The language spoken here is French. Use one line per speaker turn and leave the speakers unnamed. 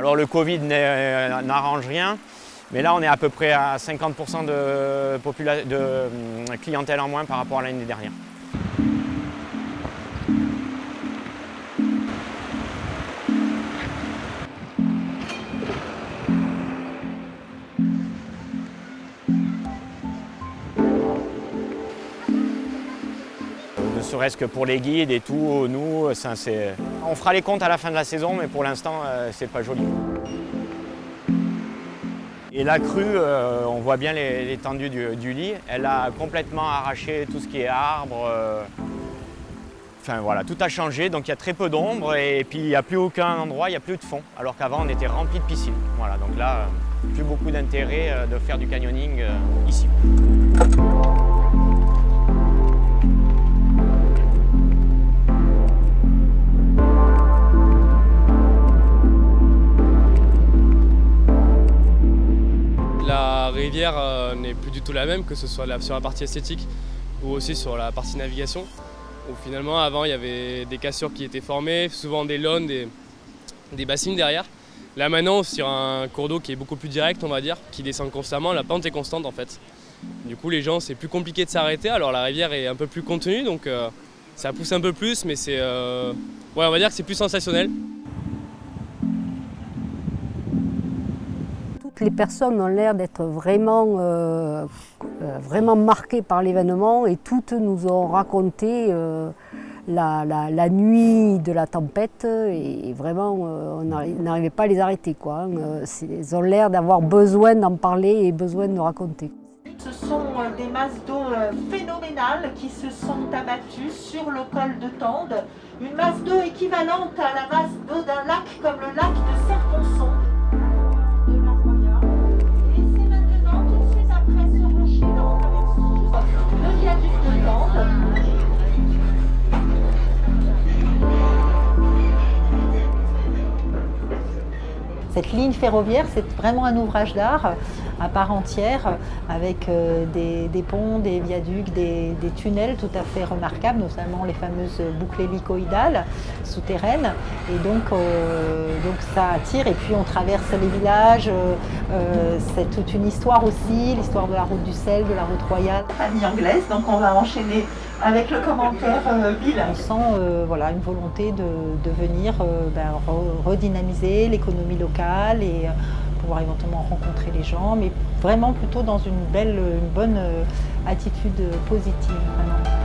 Alors le Covid n'arrange rien, mais là on est à peu près à 50% de clientèle en moins par rapport à l'année dernière. Ne serait-ce que pour les guides et tout, nous, on fera les comptes à la fin de la saison, mais pour l'instant, c'est pas joli. Et la crue, on voit bien l'étendue du lit, elle a complètement arraché tout ce qui est arbre. Enfin voilà, tout a changé, donc il y a très peu d'ombre et puis il n'y a plus aucun endroit, il n'y a plus de fond. Alors qu'avant, on était rempli de piscines. Voilà, donc là, plus beaucoup d'intérêt de faire du canyoning ici.
La rivière n'est plus du tout la même, que ce soit sur la partie esthétique ou aussi sur la partie navigation. Où finalement avant il y avait des cassures qui étaient formées, souvent des lawns, des bassines derrière. Là maintenant sur un cours d'eau qui est beaucoup plus direct on va dire, qui descend constamment, la pente est constante en fait. Du coup les gens c'est plus compliqué de s'arrêter, alors la rivière est un peu plus contenue donc ça pousse un peu plus mais c'est ouais, on va dire que c'est plus sensationnel.
Toutes les personnes ont l'air d'être vraiment marquées par l'événement et toutes nous ont raconté la nuit de la tempête et vraiment on n'arrivait pas à les arrêter, quoi. Ils ont l'air d'avoir besoin d'en parler et besoin de raconter.
Ce sont des masses d'eau phénoménales qui se sont abattues sur le col de Tende. Une masse d'eau équivalente à la masse d'eau d'un lac comme le lac de Serponçon. Cette ligne ferroviaire, c'est vraiment un ouvrage d'art à part entière, avec des ponts, des viaducs, des tunnels tout à fait remarquables, notamment les fameuses boucles hélicoïdales souterraines. Et donc ça attire, et puis on traverse les villages, c'est toute une histoire aussi, l'histoire de la route du sel, de la route royale. Famille anglaise, donc on va enchaîner avec le commentaire Bill. On sent voilà, une volonté de venir redynamiser l'économie locale et pouvoir éventuellement rencontrer les gens, mais vraiment plutôt dans une bonne attitude positive. Vraiment.